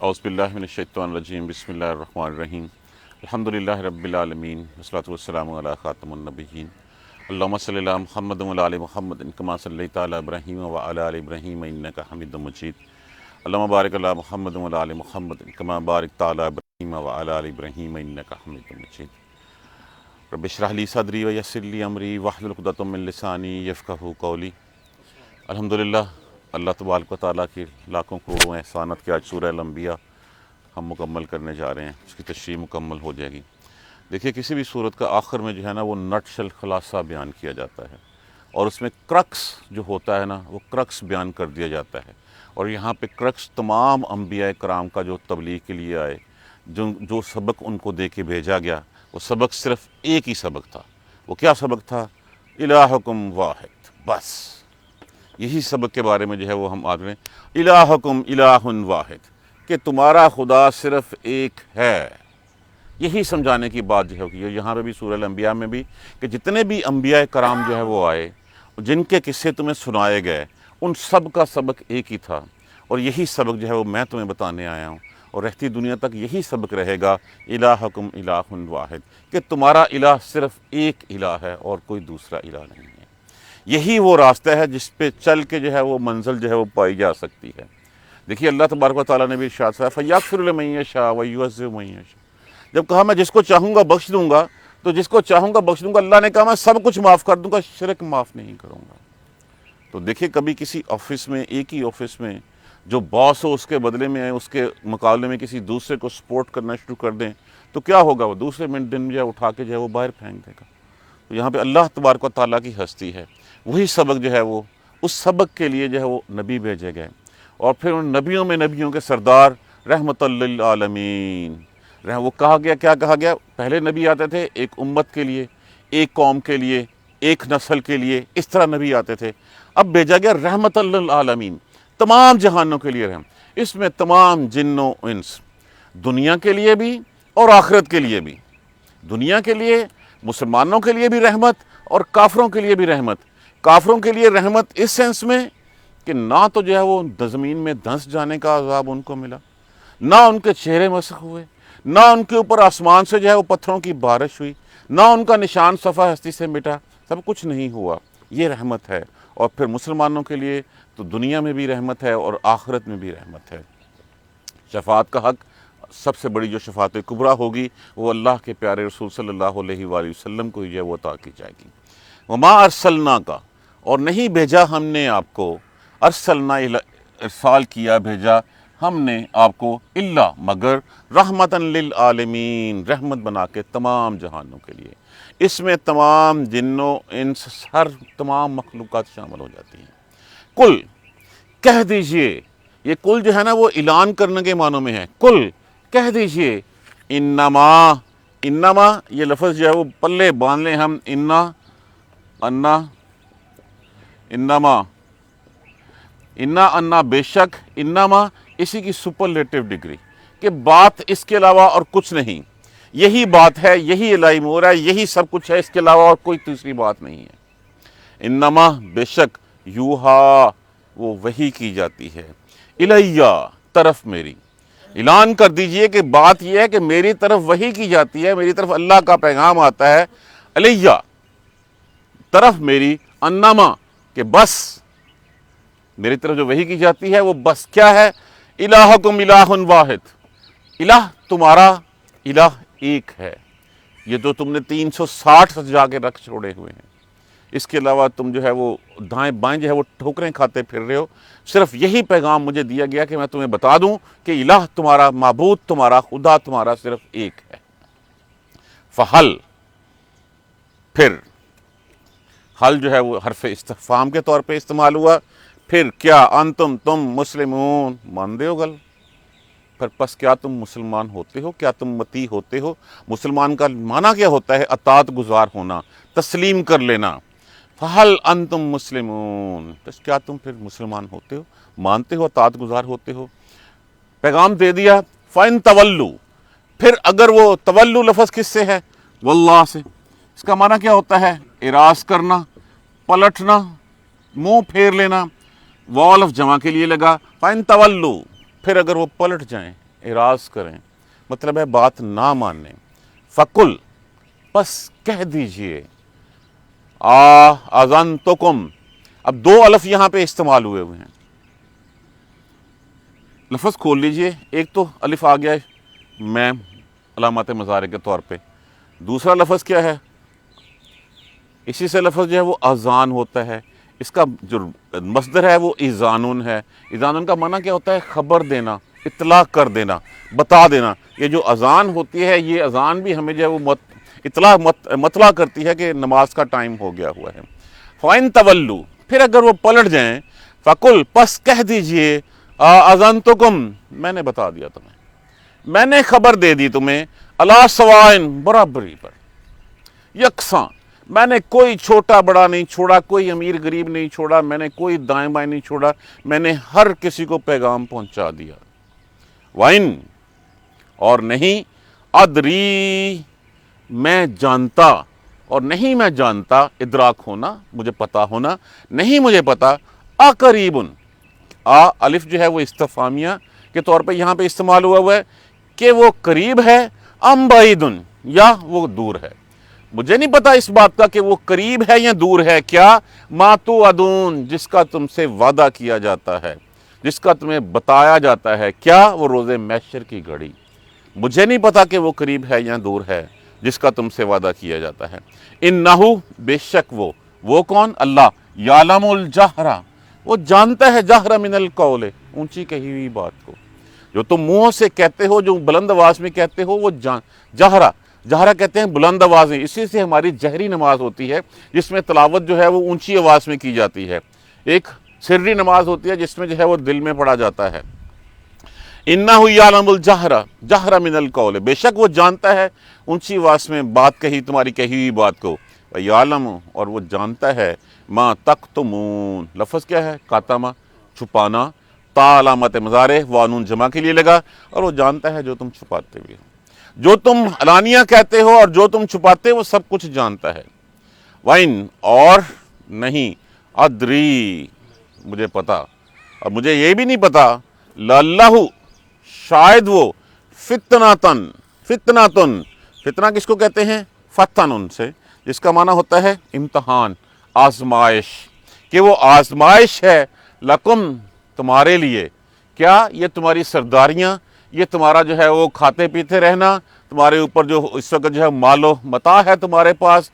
اعوذ باللہ من الشیطان الرجیم بسم اللہ الرحمن الرحیم الحمدللہ رب العالمین والصلاۃ والسلام علی خاتم النبیین اللہم صلی علی محمد وعلی آل محمد کما صلیت علی ابراہیم وعلی آل ابراہیم انک حمید مجید اللہم بارک علی محمد وعلی آل محمد کما بارکت علی ابراہیم وعلی آل ابراہیم انک حمید مجید رب اشرح لی صدری ویسر لی امری واحلل عقدۃ من لسانی یفقہوا قولی۔ الحمدللہ اللہ تبارک و تعالیٰ کی لاکھوں کروڑوں احسانات کے آج سورہ الانبیاء ہم مکمل کرنے جا رہے ہیں، اس کی تشریح مکمل ہو جائے گی۔ دیکھیے کسی بھی صورت کا آخر میں جو ہے نا وہ نٹ شل خلاصہ بیان کیا جاتا ہے اور اس میں کرکس جو ہوتا ہے نا وہ کرکس بیان کر دیا جاتا ہے، اور یہاں پہ کرکس تمام انبیاء کرام کا جو تبلیغ کے لیے آئے، جو سبق ان کو دے کے بھیجا گیا، وہ سبق صرف ایک ہی سبق تھا۔ وہ کیا سبق تھا؟ الہکم واحد، بس یہی سبق کے بارے میں جو ہے وہ ہم آج رہے ہیں۔ الہکم الہ واحد، کہ تمہارا خدا صرف ایک ہے، یہی سمجھانے کی بات جو ہے کہ یہاں پہ بھی سورہ الانبیاء میں بھی کہ جتنے بھی انبیاء کرام جو ہے وہ آئے، جن کے قصے تمہیں سنائے گئے، ان سب کا سبق ایک ہی تھا، اور یہی سبق جو ہے وہ میں تمہیں بتانے آیا ہوں، اور رہتی دنیا تک یہی سبق رہے گا، الہکم الہ واحد، کہ تمہارا الہ صرف ایک الہ ہے اور کوئی دوسرا الہ نہیں ہے۔ یہی وہ راستہ ہے جس پہ چل کے جو ہے وہ منزل جو ہے وہ پائی جا سکتی ہے۔ دیکھیے اللہ تبارک و تعالیٰ نے بھی ارشاد فرمایا فَيَغْفِرُ لِمَن يَشَاءُ وَيُعَذِّبُ مَن يَشَاءُ، جب کہا میں جس کو چاہوں گا بخش دوں گا، تو جس کو چاہوں گا بخش دوں گا، اللہ نے کہا میں سب کچھ معاف کر دوں گا، شرک معاف نہیں کروں گا۔ تو دیکھیے کبھی کسی آفس میں، ایک ہی آفس میں جو باس ہو، اس کے بدلے میں اس کے مقابلے میں کسی دوسرے کو سپورٹ کرنا شروع کر دیں تو کیا ہوگا؟ وہ دوسرے دن جو ہے اٹھا کے جو ہے وہ باہر پھینک دے گا۔ تو یہاں پہ اللہ تبارک و تعالیٰ کی ہستی ہے، وہی سبق جو ہے وہ، اس سبق کے لیے جو ہے وہ نبی بھیجے گئے، اور پھر ان نبیوں میں نبیوں کے سردار رحمت للعالمین، وہ کہا گیا، کیا کہا گیا؟ پہلے نبی آتے تھے ایک امت کے لیے، ایک قوم کے لیے، ایک نسل کے لیے، اس طرح نبی آتے تھے۔ اب بھیجا گیا رحمت للعالمین، تمام جہانوں کے لیے رحم، اس میں تمام جن و انس، دنیا کے لیے بھی اور آخرت کے لیے بھی، دنیا کے لیے مسلمانوں کے لیے بھی رحمت اور کافروں کے لیے بھی رحمت۔ کافروں کے لیے رحمت اس سینس میں کہ نہ تو جو ہے وہ زمین میں دھنس جانے کا عذاب ان کو ملا، نہ ان کے چہرے مسخ ہوئے، نہ ان کے اوپر آسمان سے جو ہے وہ پتھروں کی بارش ہوئی، نہ ان کا نشان صفحہ ہستی سے مٹا، سب کچھ نہیں ہوا، یہ رحمت ہے۔ اور پھر مسلمانوں کے لیے تو دنیا میں بھی رحمت ہے اور آخرت میں بھی رحمت ہے۔ شفاعت کا حق، سب سے بڑی جو شفاعت کبریٰ ہوگی وہ اللہ کے پیارے رسول صلی اللہ علیہ وآلہ وسلم کو ہی وہ عطا کی جائے گی۔ وما ارسلنا کا، اور نہیں بھیجا ہم نے آپ کو، ارسلنا ارسال کیا، بھیجا ہم نے آپ کو، الا مگر رحمتاً للعالمین، رحمت بنا کے تمام جہانوں کے لیے۔ اس میں تمام جنوں انس، ہر تمام مخلوقات شامل ہو جاتی ہیں۔ کل، کہہ دیجئے، یہ کل جو ہے نا وہ اعلان کرنے کے معنوں میں ہے، کل کہہ دیجئے، انما یہ لفظ جو ہے وہ پلے باندھ لیں ہم، انا بے شک، انما اسی کی سپرلیٹو ڈگری، کہ بات اس کے علاوہ اور کچھ نہیں، یہی بات ہے، یہی الہی امور ہے، یہی سب کچھ ہے، اس کے علاوہ اور کوئی دوسری بات نہیں ہے۔ انما بے شک، یوہا وہ وحی کی جاتی ہے، الیہ طرف میری، اعلان کر دیجئے کہ بات یہ ہے کہ میری طرف وحی کی جاتی ہے، میری طرف اللہ کا پیغام آتا ہے، الیہ طرف میری، انما کہ بس میری طرف جو وحی کی جاتی ہے وہ بس کیا ہے؟ الہکم الہ واحد، الہ تمہارا الہ ایک ہے، یہ جو تم نے 360 سجا کے رکھ چھوڑے ہوئے ہیں، اس کے علاوہ تم جو ہے وہ دائیں بائیں جو ہے وہ ٹھوکریں کھاتے پھر رہے ہو، صرف یہی پیغام مجھے دیا گیا کہ میں تمہیں بتا دوں کہ الہ تمہارا، معبود تمہارا، خدا تمہارا صرف ایک ہے۔ فحل، پھر، حل جو ہے وہ حرف استفہام کے طور پہ استعمال ہوا، پھر کیا، انتم تم مسلمون، ماندے ہو گل، پھر پس کیا تم مسلمان ہوتے ہو، کیا تم مطیع ہوتے ہو؟ مسلمان کا معنی کیا ہوتا ہے؟ اطاعت گزار ہونا، تسلیم کر لینا۔ فحل انتم مسلمون، بس کیا تم پھر مسلمان ہوتے ہو، مانتے ہو، اطاعت گزار ہوتے ہو؟ پیغام دے دیا۔ فَإِن تَوَلُّوا، پھر اگر وہ تولو لفظ کس سے ہے؟ واللہ سے۔ اس کا معنی کیا ہوتا ہے؟ اراض کرنا، پلٹنا، منہ پھیر لینا۔ واو لفظ جمع کے لیے لگا، فَإِن تَوَلُّوا، پھر اگر وہ پلٹ جائیں، اعراض کریں، مطلب ہے بات نہ مانیں۔ فقل، بس کہہ دیجئے، اذنتکم، اب دو الف یہاں پہ استعمال ہوئے ہیں، لفظ کھول لیجئے، ایک تو الف آ گیا ہے میں علامات مضارع کے طور پہ، دوسرا لفظ کیا ہے، اسی سے لفظ جو ہے وہ اذان ہوتا ہے، اس کا جو مصدر ہے وہ اذانن ہے۔ اذانن کا معنی کیا ہوتا ہے؟ خبر دینا، اطلاع کر دینا، بتا دینا۔ یہ جو اذان ہوتی ہے، یہ اذان بھی ہمیں جو ہے وہ مطلع کرتی ہے کہ نماز کا ٹائم ہو گیا ہوا ہے۔ فَإِن تَوَلُّوا، پھر اگر وہ پلٹ جائیں، فَقُلْ، پس کہہ دیجئے، اذنتکم، میں نے بتا دیا تمہیں، میں نے خبر دے دی تمہیں، علی سوائن، برابری پر، یکساں، میں نے کوئی چھوٹا بڑا نہیں چھوڑا، کوئی امیر غریب نہیں چھوڑا، میں نے کوئی دائیں بائیں نہیں چھوڑا، میں نے ہر کسی کو پیغام پہنچا دیا۔ وَإِن، اور نہیں، ادری، میں جانتا، اور نہیں میں جانتا، ادراک ہونا، مجھے پتا ہونا، نہیں مجھے پتا، اقریبن، الف جو ہے وہ استفہامیہ کے طور پہ یہاں پہ استعمال ہوا ہے کہ وہ قریب ہے، ام بعیدن، یا وہ دور ہے۔ مجھے نہیں پتا اس بات کا کہ وہ قریب ہے یا دور ہے۔ کیا؟ ما توعدون، جس کا تم سے وعدہ کیا جاتا ہے، جس کا تمہیں بتایا جاتا ہے۔ کیا؟ وہ روز محشر کی گھڑی۔ مجھے نہیں پتا کہ وہ قریب ہے یا دور ہے جس کا تم سے وعدہ کیا جاتا ہے۔ انہو، بے شک وہ کون؟ اللہ، یعلم الجہر، وہ جانتا ہے، جہر من القول، اونچی کہی ہوئی بات کو، جو تم منہوں سے کہتے ہو، جو بلند آواز میں کہتے ہو، وہ جہرہ کہتے ہیں بلند آوازیں، اسی سے ہماری جہری نماز ہوتی ہے جس میں تلاوت جو ہے وہ اونچی آواز میں کی جاتی ہے۔ ایک سری نماز ہوتی ہے جس میں جو ہے وہ دل میں پڑھا جاتا ہے۔ انہ یعلم الجہر، جہر من القول، بے شک وہ جانتا ہے اونچی آواز میں بات کہی، تمہاری کہی ہوئی بات کو۔ یعلم، اور وہ جانتا ہے، ما تکتمون، لفظ کیا ہے؟ کاتمہ، چھپانا، تا علامت مضارع، وانون جمع کے لیے لگا، اور وہ جانتا ہے جو تم چھپاتے بھی ہو، جو تم علانیہ کہتے ہو اور جو تم چھپاتے ہو، وہ سب کچھ جانتا ہے۔ وَإِن، اور نہیں، ادری، مجھے پتا، اور مجھے یہ بھی نہیں پتا، لَعَلَّهُ، شاید وہ، فتنۃ، فتنہ کس کو کہتے ہیں؟ فتن سے، جس کا معنی ہوتا ہے امتحان، آزمائش، کہ وہ آزمائش ہے، لکم، تمہارے لیے۔ کیا؟ یہ تمہاری سرداریاں، یہ تمہارا جو ہے وہ کھاتے پیتے رہنا، تمہارے اوپر جو اس وقت جو ہے مال و متاع ہے تمہارے پاس،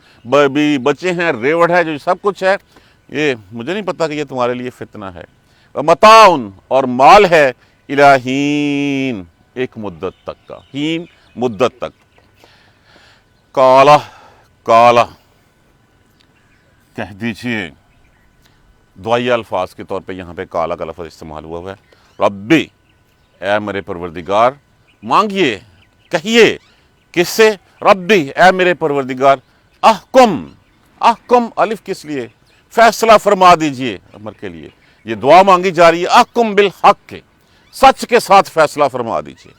بچے ہیں، ریوڑ ہے، جو سب کچھ ہے، یہ مجھے نہیں پتا کہ یہ تمہارے لیے فتنہ ہے۔ متاعن، اور مال ہے، الہین، ایک مدت تک کا، ہین، مدت تک۔ کالا، کہہ دیجئے، دعائیہ الفاظ کے طور پہ یہاں پہ کالا کا لفظ استعمال ہوا ہے۔ ربی، اے میرے پروردگار، مانگیے، کہیے، کس سے؟ ربی، اے میرے پروردگار، احکم، الف کس لیے؟ فیصلہ فرما دیجئے، امر کے لیے یہ دعا مانگی جا رہی ہے۔ احکم بالحق، سچ کے ساتھ فیصلہ فرما دیجئے۔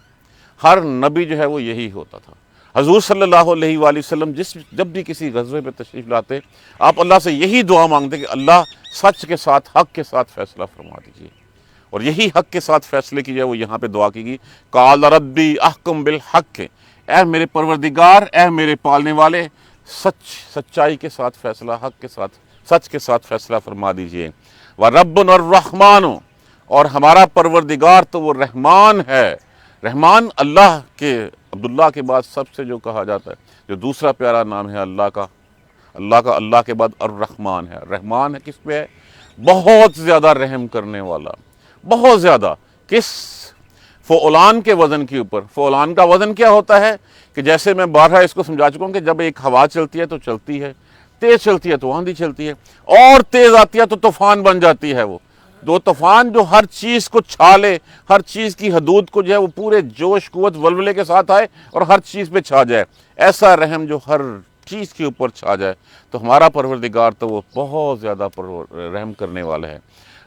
ہر نبی جو ہے وہ یہی ہوتا تھا۔ حضور صلی اللہ علیہ وآلہ وسلم جب بھی کسی غزوے پہ تشریف لاتے، آپ اللہ سے یہی دعا مانگتے کہ اللہ سچ کے ساتھ، حق کے ساتھ فیصلہ فرما دیجئے، اور یہی حق کے ساتھ فیصلے کی جو ہے وہ یہاں پہ دعا کی گئی۔ قال ربی احکم بالحق، اے میرے پروردگار، اے میرے پالنے والے، سچائی کے ساتھ فیصلہ، حق کے ساتھ، سچ کے ساتھ فیصلہ فرما دیجئے۔ وربنا الرحمن، اور ہمارا پروردگار تو وہ رحمان ہے۔ رحمان اللہ کے، عبداللہ کے بعد سب سے جو کہا جاتا ہے، جو دوسرا پیارا نام ہے اللہ کا اللہ کے بعد الرحمن ہے۔ رحمان ہے کس پہ ہے؟ بہت زیادہ رحم کرنے والا، بہت زیادہ۔ کس؟ فعلان کے وزن کے اوپر۔ فعلان کا وزن کیا ہوتا ہے؟ کہ جیسے میں بارہا اس کو سمجھا چکا ہوں کہ جب ایک ہوا چلتی ہے تو چلتی ہے، تیز چلتی ہے تو آندھی چلتی ہے، اور تیز آتی ہے تو طوفان بن جاتی ہے۔ وہ دو طوفان جو ہر چیز کو چھا لے، ہر چیز کی حدود کو جو ہے وہ پورے جوش قوت ولولے کے ساتھ آئے اور ہر چیز پہ چھا جائے، ایسا رحم جو ہر چیز کے اوپر چھا جائے، تو ہمارا پروردگار تو وہ بہت زیادہ رحم کرنے والا ہے۔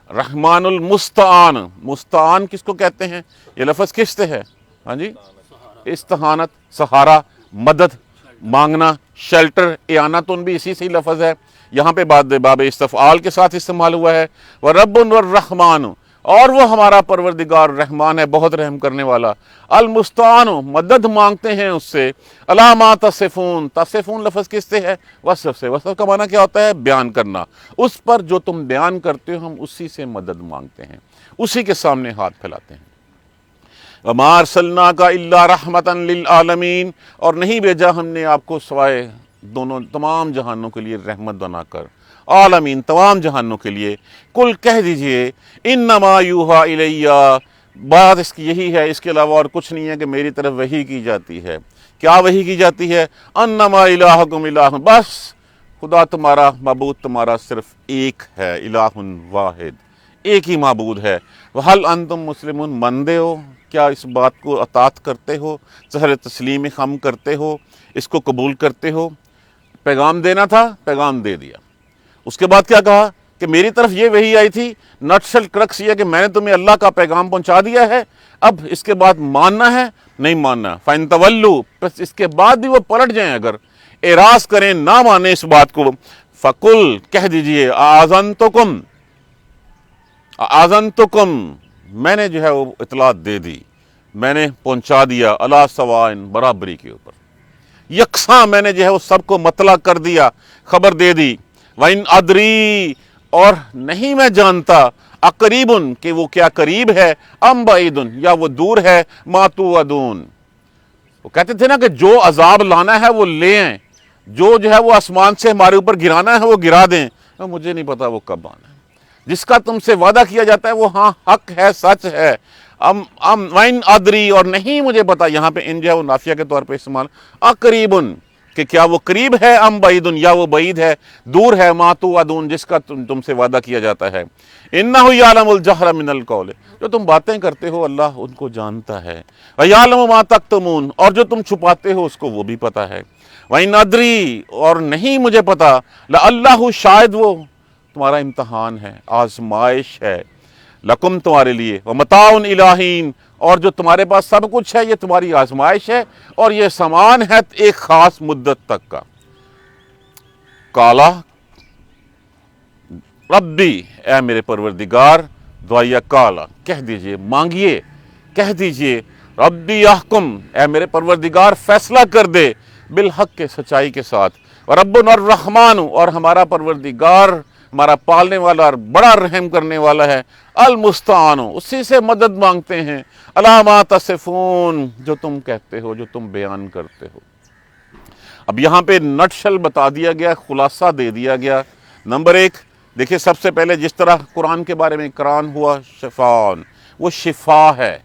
رحمان المستعان، مستعان کس کو کہتے ہیں؟ یہ لفظ کس سے ہے؟ ہاں جی، استعانت، سہارا، مدد مانگنا، شیلٹر، اعانتن بھی اسی سے ہی لفظ ہے۔ یہاں پہ باب استفعال کے ساتھ استعمال ہوا ہے۔ وَرَبٌ وَالرَّحْمَانُ، اور وہ ہمارا پروردگار رحمان ہے، بہت رحم کرنے والا۔ المستعان، مدد مانگتے ہیں اس سے۔ علی ما تصفون، تصفون لفظ کس سے ہے؟ وصف سے۔ وصف کا معنی کیا ہوتا ہے؟ بیان کرنا۔ اس پر جو تم بیان کرتے ہو ہم اسی سے مدد مانگتے ہیں، اسی کے سامنے ہاتھ پھیلاتے ہیں۔ وَمَا أَرْسَلْنَاكَ إِلَّا رَحْمَةً لِلْعَالَمِينَ، اور نہیں بھیجا ہم نے آپ کو سوائے تمام جہانوں کے لیے رحمت بنا کر، عالمین تمام جہانوں کے لیے۔ کل کہہ دیجئے انما یوحا الیہ، بات اس کی یہی ہے، اس کے علاوہ اور کچھ نہیں ہے کہ میری طرف وحی کی جاتی ہے۔ کیا وحی کی جاتی ہے؟ انما الہکم الہ، بس خدا تمہارا، معبود تمہارا صرف ایک ہے، الہ واحد، ایک ہی معبود ہے۔ وَهَلْ أَنْتُمْ مُسْلِمُونَ، ماندے ہو؟ کیا اس بات کو اطاعت کرتے ہو؟ سہر تسلیم خم کرتے ہو؟ اس کو قبول کرتے ہو؟ پیغام دینا تھا، پیغام دے دیا۔ اس کے بعد کیا کہا کہ میری طرف یہ وحی آئی تھی، نٹشل کرکس یہ کہ میں نے تمہیں اللہ کا پیغام پہنچا دیا ہے، اب اس کے بعد ماننا ہے نہیں ماننا۔ فَإِن تَوَلُّوا، پس اس کے بعد بھی وہ پلٹ جائیں، اگر اعراض کریں، نہ مانیں اس بات کو، فَقُلْ، کہہ دیجئے آذَنْتُکم، میں نے جو ہے وہ اطلاع دے دی، میں نے پہنچا دیا، عَلَىٰ سَوَاءٍ، برابری کے اوپر، یکساں میں نے جو ہے وہ سب کو مطلع کر دیا، خبر دے دی۔ وَإِنْ أَدْرِي، اور نہیں میں جانتا، اقریبٌ، کہ وہ کیا قریب ہے، ام بعیدٌ، یا وہ دور ہے، ما توعدون۔ وہ کہتے تھے نا کہ جو عذاب لانا ہے وہ لے آئیں، جو ہے وہ آسمان سے ہمارے اوپر گرانا ہے وہ گرا دیں، مجھے نہیں پتا وہ کب آنا ہے۔ جس کا تم سے وعدہ کیا جاتا ہے وہ ہاں حق ہے، سچ ہے۔ وَإِنْ أَدْرِي، اور نہیں مجھے پتا، یہاں پہ ان جو ہے وہ نافیہ کے طور پہ استعمال، اقریبٌ، کہ کیا وہ قریب ہے، ام بعیدٌ، یا وہ بعید ہے، دور ہے، ما توعدون، جس کا تم سے وعدہ کیا جاتا ہے۔ اِنَّهُ يَعْلَمُ الْجَهْرَ مِنَ الْقَوْلِ، جو تم باتیں کرتے ہو اللہ ان کو جانتا ہے۔ وَيَعْلَمُ مَا تَكْتُمُونَ، اور جو تم چھپاتے ہو اس کو وہ بھی پتا ہے۔ وَإِنْ أَدْرِي، اور نہیں مجھے پتا، لَعَلَّهُ، شاید وہ تمہارا امتحان ہے، آزمائش ہے، لکم، تمہارے لیے، وَمَتَاعٌ إِلَىٰ حِینٍ، اور جو تمہارے پاس سب کچھ ہے یہ تمہاری آزمائش ہے، اور یہ سامان ہے ایک خاص مدت تک کا۔ کالا، ربی، اے میرے پروردگار، دعائیہ کالا، کہہ دیجئے، مانگیے، کہہ دیجئے، ربی یحکم، اے میرے پروردگار فیصلہ کر دے، بالحق، کے سچائی کے ساتھ، وربنا الرحمن، اور ہمارا پروردگار ہمارا پالنے والا اور بڑا رحم کرنے والا ہے، المستعان، اسی سے مدد مانگتے ہیں، علی ما تصفون، جو تم کہتے ہو، جو تم بیان کرتے ہو۔ اب یہاں پہ نٹشل بتا دیا گیا، خلاصہ دے دیا گیا۔ نمبر ایک، دیکھیں سب سے پہلے جس طرح قرآن کے بارے میں قرآن ہوا شفاء، وہ شفا ہے،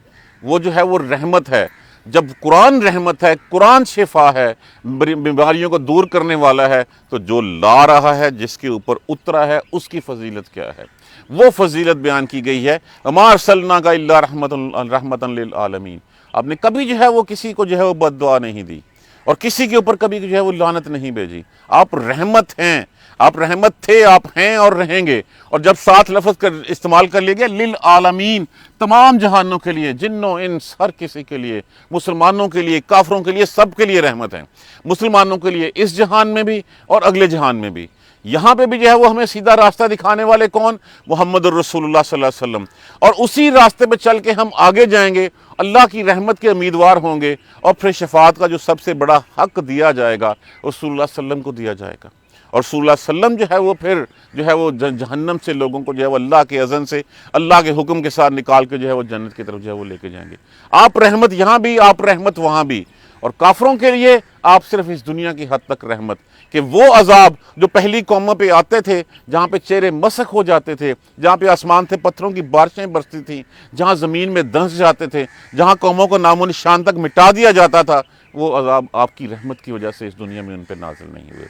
وہ جو ہے وہ رحمت ہے۔ جب قرآن رحمت ہے، قرآن شفا ہے، بیماریوں کو دور کرنے والا ہے، تو جو لا رہا ہے، جس کے اوپر اترا ہے، اس کی فضیلت کیا ہے؟ وہ فضیلت بیان کی گئی ہے، وَمَا أَرْسَلْنَاكَ إِلَّا رَحْمَةً لِلْعَالَمِينَ۔ آپ نے کبھی جو ہے وہ کسی کو جو ہے وہ بد دعا نہیں دی، اور کسی کے اوپر کبھی جو ہے وہ لعنت نہیں بھیجی۔ آپ رحمت ہیں، آپ رحمت تھے، آپ ہیں اور رہیں گے۔ اور جب ساتھ لفظ استعمال کر لیا گیا للعالمین، تمام جہانوں کے لیے، جنوں انس، ہر کسی کے لیے، مسلمانوں کے لیے، کافروں کے لیے، سب کے لیے رحمت ہے۔ مسلمانوں کے لیے اس جہان میں بھی اور اگلے جہان میں بھی۔ یہاں پہ بھی جو ہے وہ ہمیں سیدھا راستہ دکھانے والے کون؟ محمد الرسول اللہ صلی اللہ علیہ وسلم، اور اسی راستے پہ چل کے ہم آگے جائیں گے، اللہ کی رحمت کے امیدوار ہوں گے، اور پھر شفاعت کا جو سب سے بڑا حق دیا جائے گا رسول اللہ صلی اللہ علیہ وسلم کو دیا جائے گا۔ اور رسول اللہ صلی اللہ علیہ وسلم جو ہے وہ پھر جو ہے وہ جہنم سے لوگوں کو جو ہے وہ اللہ کے اذن سے، اللہ کے حکم کے ساتھ نکال کے جو ہے وہ جنت کی طرف جو ہے وہ لے کے جائیں گے۔ آپ رحمت یہاں بھی، آپ رحمت وہاں بھی۔ اور کافروں کے لیے آپ صرف اس دنیا کی حد تک رحمت، کہ وہ عذاب جو پہلی قوموں پہ آتے تھے، جہاں پہ چہرے مسخ ہو جاتے تھے، جہاں پہ آسمان سے پتھروں کی بارشیں برستی تھیں، جہاں زمین میں دھنس جاتے تھے، جہاں قوموں کو نام و نشان تک مٹا دیا جاتا تھا، وہ عذاب آپ کی رحمت کی وجہ سے اس دنیا میں ان پہ نازل نہیں ہوئے۔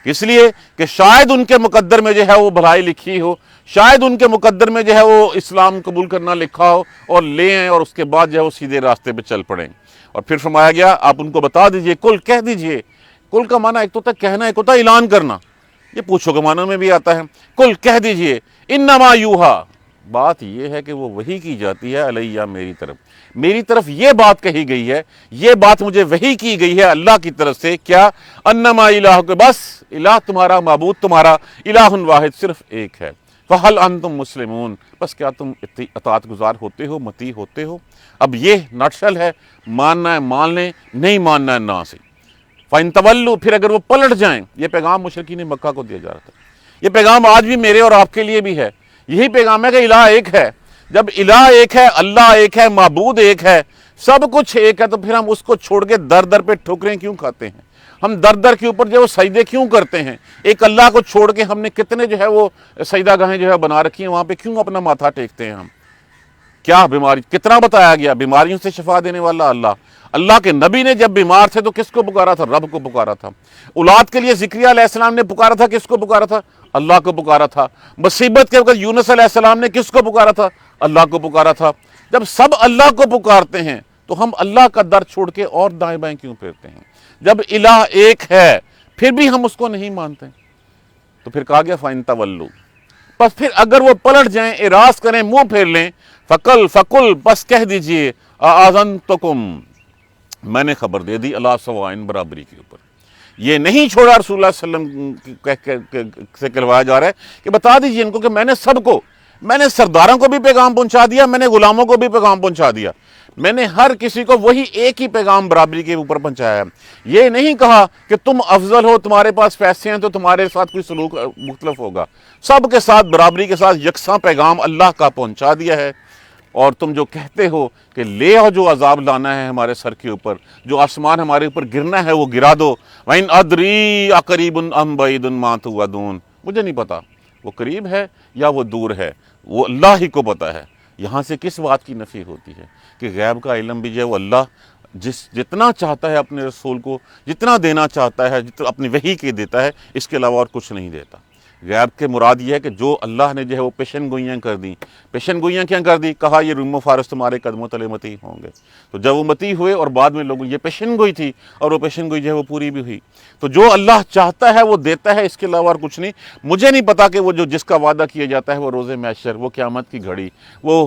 اس لیے کہ شاید ان کے مقدر میں جو ہے وہ بھلائی لکھی ہو، شاید ان کے مقدر میں جو ہے وہ اسلام قبول کرنا لکھا ہو، اور لے آئیں اور اس کے بعد جو ہے وہ سیدھے راستے پہ چل پڑیں۔ اور پھر فرمایا گیا آپ ان کو بتا دیجئے، کل کہہ دیجئے۔ کل کا معنی ایک تو تک کہنا، ایک ہوتا ہے اعلان کرنا، یہ پوچھو کے معنی میں بھی آتا ہے۔ کل کہہ دیجئے، انما یوحا، بات یہ ہے کہ وہ وحی کی جاتی ہے، علیہ، میری طرف یہ بات کہی گئی ہے، یہ بات مجھے وحی کی گئی ہے اللہ کی طرف سے، کیا؟ انما الہ، کے بس الہ تمہارا، معبود تمہارا، الہ واحد، صرف ایک ہے۔ فہل انتم مسلمون، بس کیا تم اطاعت گزار ہوتے ہو، مطیع ہوتے ہو؟ اب یہ نٹشل ہے، ماننا ہے مان لیں، نہیں ماننا ہے نہ سے۔ فَإِن تَوَلُّوا، پھر اگر وہ پلٹ جائیں، یہ پیغام مشرکین مکہ کو دیا جا رہا تھا، یہ پیغام آج بھی میرے اور آپ کے لیے بھی ہے، یہی پیغام ہے کہ الہ ایک ہے۔ جب الہ ایک ہے، اللہ ایک ہے، معبود ایک ہے، سب کچھ ایک ہے، تو پھر ہم اس کو چھوڑ کے در در پہ ٹھوکریں کیوں کھاتے ہیں؟ ہم در در کے اوپر جو سجدے کیوں کرتے ہیں؟ ایک اللہ کو چھوڑ کے ہم نے کتنے جو ہے وہ سجدہ گاہیں جو ہے بنا رکھی ہیں، وہاں پہ کیوں اپنا ماتھا ٹیکتے ہیں ہم؟ کیا بیماری، کتنا بتایا گیا بیماریوں سے شفا دینے والا اللہ۔ اللہ کے نبی نے جب بیمار تھے تو کس کو پکارا تھا؟ رب کو پکارا تھا۔ اولاد کے لیے زکریا علیہ السلام نے پکارا تھا، کس کو پکارا تھا؟ اللہ کو پکارا تھا۔ مصیبت کے وقت یونس علیہ السلام نے کس کو پکارا تھا؟ اللہ کو پکارا تھا۔ جب سب اللہ کو پکارتے ہیں تو ہم اللہ کا در چھوڑ کے اور دائیں بائیں کیوں پھرتے ہیں؟ جب الہ ایک ہے پھر بھی ہم اس کو نہیں مانتے، تو پھر کہا گیا فَإِن تَوَلُّوا، بس پھر اگر وہ پلٹ جائیں، اعراض کریں، منہ پھیر لیں، فقل بس کہہ دیجئے آذنتکم، میں نے خبر دے دی، اللہ سوائن، برابری کے اوپر۔ یہ نہیں چھوڑا رسول اللہ صلی اللہ علیہ وسلم سے کہلوایا جا رہا ہے کہ بتا دیجئے ان کو کہ میں نے سب کو، میں نے سرداروں کو بھی پیغام پہنچا دیا، میں نے غلاموں کو بھی پیغام پہنچا دیا، میں نے ہر کسی کو وہی ایک ہی پیغام برابری کے اوپر پہنچایا ہے۔ یہ نہیں کہا کہ تم افضل ہو، تمہارے پاس پیسے ہیں تو تمہارے ساتھ کوئی سلوک مختلف ہوگا، سب کے ساتھ برابری کے ساتھ یکساں پیغام اللہ کا پہنچا دیا ہے۔ اور تم جو کہتے ہو کہ لے آؤ، جو عذاب لانا ہے ہمارے سر کے اوپر، جو آسمان ہمارے اوپر گرنا ہے وہ گرا دو، وَإِنْ أَدْرِي أَقَرِيبٌ أَمْ بَعِيدٌ مَا تُوعَدُونَ، مجھے نہیں پتا وہ قریب ہے یا وہ دور ہے، وہ اللہ ہی کو پتا ہے۔ یہاں سے کس بات کی نفی ہوتی ہے کہ غیب کا علم بھی جو ہے وہ اللہ جتنا چاہتا ہے اپنے رسول کو، جتنا دینا چاہتا ہے، اپنی وحی کے دیتا ہے، اس کے علاوہ اور کچھ نہیں دیتا۔ غیب کے مراد یہ ہے کہ جو اللہ نے جو ہے وہ پیشن گوئیاں کر دیں۔ پیشن گوئیاں کیا کر دی؟ کہا یہ روم و فارس تمہارے قدموں تلے مطیع ہوں گے۔ تو جب وہ مطیع ہوئے اور بعد میں لوگوں، یہ پیشن گوئی تھی اور وہ پیشن گوئی جو ہے وہ پوری بھی ہوئی۔ تو جو اللہ چاہتا ہے وہ دیتا ہے، اس کے علاوہ اور کچھ نہیں۔ مجھے نہیں پتا کہ وہ جو جس کا وعدہ کیا جاتا ہے وہ روز محشر، وہ قیامت کی گھڑی، وہ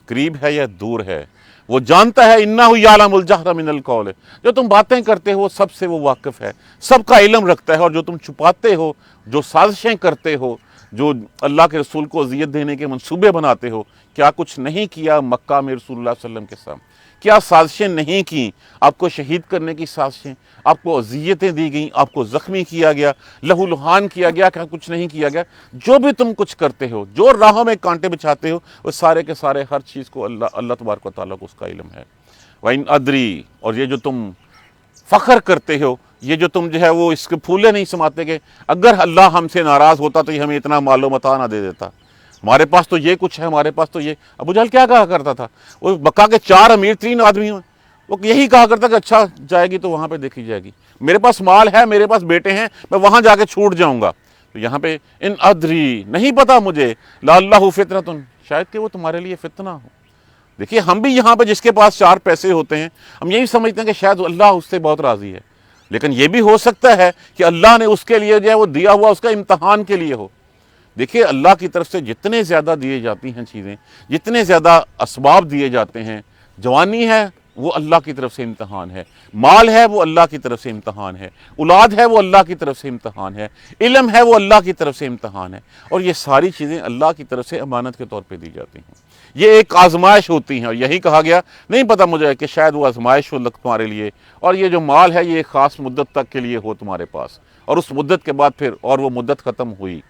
قریب ہے یا دور ہے، وہ جانتا ہے۔ اِنَّهُ يَعْلَمُ الْجَهْرَ مِنَ الْقَوْلِ، جو تم باتیں کرتے ہو سب سے وہ واقف ہے، سب کا علم رکھتا ہے۔ اور جو تم چھپاتے ہو، جو سازشیں کرتے ہو، جو اللہ کے رسول کو اذیت دینے کے منصوبے بناتے ہو، کیا کچھ نہیں کیا مکہ میں رسول اللہ صلی اللہ علیہ وسلم کے ساتھ؟ کیا سازشیں نہیں کی؟ آپ کو شہید کرنے کی سازشیں، آپ کو اذیتیں دی گئیں، آپ کو زخمی کیا گیا، لہو لہان کیا گیا، کیا کچھ نہیں کیا گیا؟ جو بھی تم کچھ کرتے ہو، جو راہوں میں کانٹے بچھاتے ہو، وہ سارے کے سارے ہر چیز کو اللہ تبارک و تعالیٰ کو اس کا علم ہے۔ وَإِنْ أَدْرِي، اور یہ جو تم فخر کرتے ہو، یہ جو تم جو ہے وہ اس کے پھولے نہیں سماتے کہ اگر اللہ ہم سے ناراض ہوتا تو یہ ہمیں اتنا مال و متاع نہ دے دیتا، ہمارے پاس تو یہ کچھ ہے، ہمارے پاس تو یہ۔ ابو جہل کیا کہا کرتا تھا؟ وہ مکہ کے 4 امیر ترین آدمی ہیں، وہ یہی کہا کرتا کہ اچھا جائے گی تو وہاں پہ دیکھی جائے گی، میرے پاس مال ہے، میرے پاس بیٹے ہیں، میں وہاں جا کے چھوٹ جاؤں گا۔ تو یہاں پہ ان ادری، نہیں پتا مجھے، لعلہ فتنۃ، شاید کہ وہ تمہارے لیے فتنہ ہو۔ دیکھیے ہم بھی یہاں پہ جس کے پاس 4 پیسے ہوتے ہیں، ہم یہی سمجھتے ہیں کہ شاید اللہ اس سے بہت راضی ہے، لیکن یہ بھی ہو سکتا ہے کہ اللہ نے اس کے لیے جو ہے وہ دیا ہوا اس کا امتحان کے لیے ہو۔ دیکھیے اللہ کی طرف سے جتنے زیادہ دیے جاتی ہیں چیزیں، جتنے زیادہ اسباب دیے جاتے ہیں، جوانی ہے وہ اللہ کی طرف سے امتحان ہے، مال ہے وہ اللہ کی طرف سے امتحان ہے، اولاد ہے وہ اللہ کی طرف سے امتحان ہے، علم ہے وہ اللہ کی طرف سے امتحان ہے، اور یہ ساری چیزیں اللہ کی طرف سے امانت کے طور پہ دی جاتی ہیں۔ یہ ایک آزمائش ہوتی ہیں، اور یہی کہا گیا نہیں پتہ مجھے کہ شاید وہ آزمائش ہو تمہارے لیے، اور یہ جو مال ہے یہ ایک خاص مدت تک کے لیے ہو تمہارے پاس، اور اس مدت کے بعد پھر اور وہ مدت ختم ہوئی،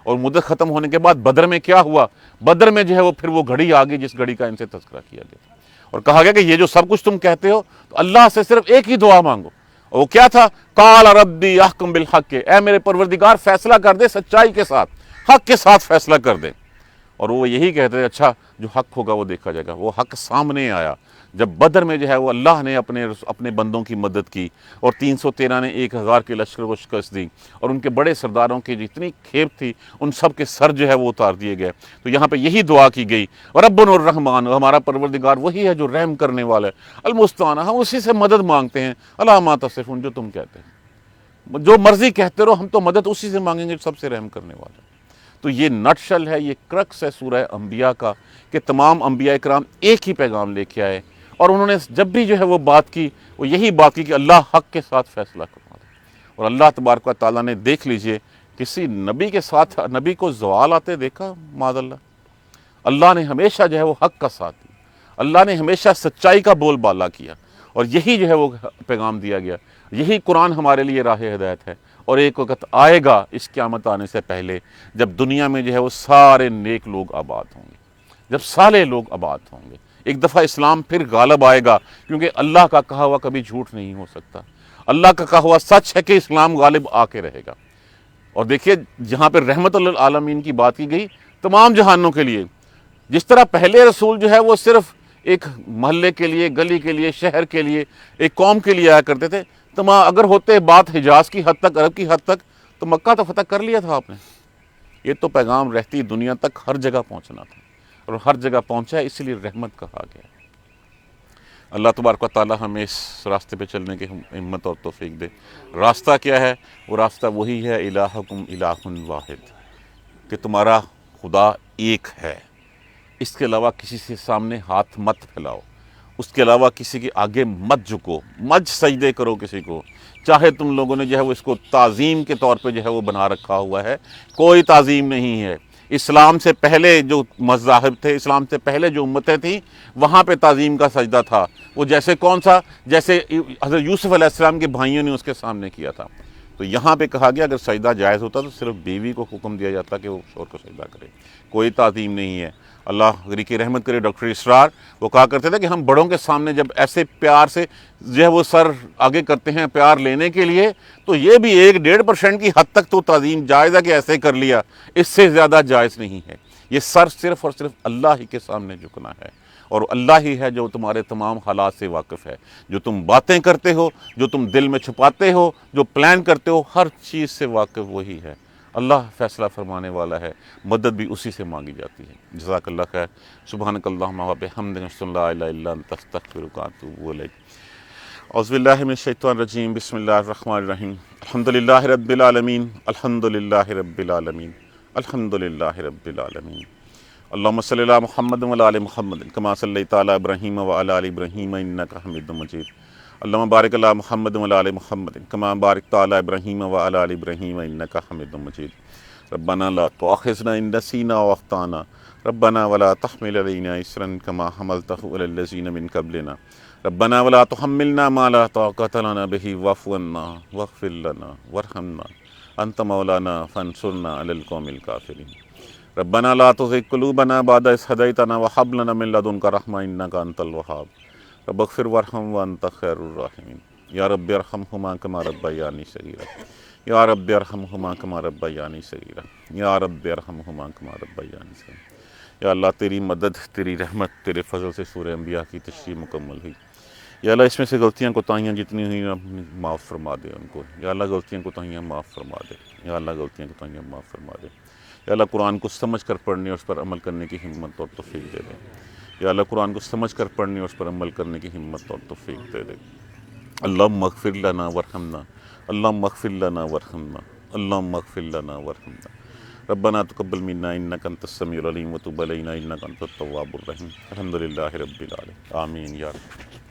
اور مدت ختم ہونے کے بعد بدر میں کیا ہوا؟ بدر میں جو ہے وہ پھر وہ گھڑی آ گئی جس گھڑی کا ان سے تذکرہ کیا گیا، اور کہا گیا کہ یہ جو سب کچھ تم کہتے ہو تو اللہ سے صرف ایک ہی دعا مانگو، اور وہ کیا تھا؟ قال ربی احکم بالحق، اے میرے پروردگار فیصلہ کر دے سچائی کے ساتھ، حق کے ساتھ فیصلہ کر دے۔ اور وہ یہی کہتے ہیں اچھا جو حق ہوگا وہ دیکھا جائے گا۔ وہ حق سامنے آیا جب بدر میں جو ہے وہ اللہ نے اپنے بندوں کی مدد کی، اور 313 نے 1000 کے لشکر کو شکست دی، اور ان کے بڑے سرداروں کی جتنی کھیپ تھی ان سب کے سر جو ہے وہ اتار دیے گئے۔ تو یہاں پہ یہی دعا کی گئی، ربنا الرحمن، ہمارا پروردگار وہی ہے جو رحم کرنے والا ہے، المستعان، ہم اسی سے مدد مانگتے ہیں، علی ما تصفون، جو تم کہتے ہیں، جو مرضی کہتے رہو، ہم تو مدد اسی سے مانگیں گے جو سب سے رحم کرنے والا ہے۔ تو یہ نٹشل ہے، یہ کرکس ہے سورہ انبیاء کا کہ تمام انبیاء کرام ایک ہی پیغام لے کے آئے، اور انہوں نے جب بھی جو ہے وہ بات کی وہ یہی بات کی کہ اللہ حق کے ساتھ فیصلہ کروا دے۔ اور اللہ تبارک و تعالیٰ نے دیکھ لیجئے کسی نبی کے ساتھ نبی کو زوال آتے دیکھا؟ معاذ اللہ۔ اللہ نے ہمیشہ جو ہے وہ حق کا ساتھ دیا، اللہ نے ہمیشہ سچائی کا بول بالا کیا، اور یہی جو ہے وہ پیغام دیا گیا، یہی قرآن ہمارے لیے راہ ہدایت ہے۔ اور ایک وقت آئے گا اس قیامت آنے سے پہلے جب دنیا میں جو ہے وہ سارے نیک لوگ آباد ہوں گے، جب صالح لوگ آباد ہوں گے، ایک دفعہ اسلام پھر غالب آئے گا، کیونکہ اللہ کا کہا ہوا کبھی جھوٹ نہیں ہو سکتا، اللہ کا کہا ہوا سچ ہے کہ اسلام غالب آ کے رہے گا۔ اور دیکھیے جہاں پہ رحمت للعالمین کی بات کی گئی تمام جہانوں کے لیے، جس طرح پہلے رسول جو ہے وہ صرف ایک محلے کے لیے، گلی کے لیے، شہر کے لیے، ایک قوم کے لیے آیا کرتے تھے، تو اگر ہوتے بات حجاز کی حد تک، عرب کی حد تک، تو مکہ تو فتح کر لیا تھا آپ نے۔ یہ تو پیغام رہتی دنیا تک ہر جگہ پہنچنا تھا، اور ہر جگہ پہنچا ہے، اسی لیے رحمت کہا گیا۔ اللہ تبارک و تعالی ہمیں اس راستے پہ چلنے کی ہمت اور توفیق دے۔ راستہ کیا ہے؟ وہ راستہ وہی ہے الہکم الہ واحد، کہ تمہارا خدا ایک ہے، اس کے علاوہ کسی سے سامنے ہاتھ مت پھیلاؤ، اس کے علاوہ کسی کے آگے مت جھکو، مت سجدے کرو کسی کو، چاہے تم لوگوں نے جو ہے وہ اس کو تعظیم کے طور پہ جو ہے وہ بنا رکھا ہوا ہے، کوئی تعظیم نہیں ہے۔ اسلام سے پہلے جو مذاہب تھے، اسلام سے پہلے جو امتیں تھیں، وہاں پہ تعظیم کا سجدہ تھا، وہ جیسے کون سا؟ جیسے حضرت یوسف علیہ السلام کے بھائیوں نے اس کے سامنے کیا تھا۔ تو یہاں پہ کہا گیا اگر سجدہ جائز ہوتا تو صرف بیوی کو حکم دیا جاتا کہ وہ شوہر کو سجدہ کرے، کوئی تعظیم نہیں ہے۔ اللہ غری کی رحمت کرے ڈاکٹر اسرار، وہ کہا کرتے تھے کہ ہم بڑوں کے سامنے جب ایسے پیار سے جو ہے وہ سر آگے کرتے ہیں پیار لینے کے لیے، تو یہ بھی 1.5% کی حد تک تو تعظیم جائز ہے کہ ایسے کر لیا، اس سے زیادہ جائز نہیں ہے۔ یہ سر صرف اور صرف اللہ ہی کے سامنے جھکنا ہے، اور اللہ ہی ہے جو تمہارے تمام حالات سے واقف ہے، جو تم باتیں کرتے ہو، جو تم دل میں چھپاتے ہو، جو پلان کرتے ہو، ہر چیز سے واقف وہی ہے۔ اللہ فیصلہ فرمانے والا ہے، مدد بھی اسی سے مانگی جاتی ہے۔ جزاک اللہ خیر۔ سبحانک اللہم و بحمدک، اشہد ان لا الہ الا انت، استغفرک و اتوب الیک۔ اعوذ باللہ من الشیطان الرجیم، بسم اللہ الرحمن الرحیم۔ الحمدللہ رب العالمین، الحمدللہ رب العالمین، الحمدللہ رب العالمین۔ اللہم صلی علی محمد و علی آل محمد کما صلیت علی ابراہیم و علی آل ابراہیم انک حمید مجید۔ اللہم بارک علی محمد و علی آل محمد کما بارکت علی ابراہیم و علی آل ابراہیم انک حمید مجید۔ ربنا لا تؤاخذنا ان نسینا و اخطانا، ربنا ولا تحمل علینا اصرا کما حملتہ علی الذین من قبلنا، ربنا ولا تحملنا ما لا طاقۃ لنا به واعف عنا واغفر لنا وارحمنا انت مولانا فانصرنا علی القوم الکافرین۔ ربنا لا تزغ قلوبنا بعد إذ هديتنا وهب لنا من لدنك رحمة إنك أنت الوهاب رب اغفر وارحم وأنت خير الراحمين۔ یا رب ارحمهما كما ربياني صغيرا، یا رب ارحمهما كما ربياني صغيرا، یا رب ارحمهما كما ربياني صغيرا۔ یا اللہ تیری مدد، تیری رحمت، تیرے فضل سے سورہ انبیاء کی تشریح مکمل ہوئی۔ یا اللہ اس میں سے غلطیاں کوتاہیاں جتنی ہوئی معاف فرما دے ان کو، یا اللہ غلطیاں کوتاہیاں معاف فرما دے، یا اللہ غلطیاں کوتاہیاں معاف فرما دے۔ یا اللہ قرآن کو سمجھ کر پڑھنے اور اس پر عمل کرنے کی ہمت اور توفیق دے دے۔ یا اللہ قرآن کو سمجھ کر پڑھنے اور اس پر عمل کرنے کی ہمت اور توفیق دے دے۔ اللہم اغفر لنا وارحمنا، اللہم اغفر لنا وارحمنا، اللہم اغفر لنا وارحمنا۔ ربنا تقبل منا انک انت السمیع العلیم وتب علینا انک انت التواب الرحیم۔ الحمدللہ رب العالمین، آمین یا رب۔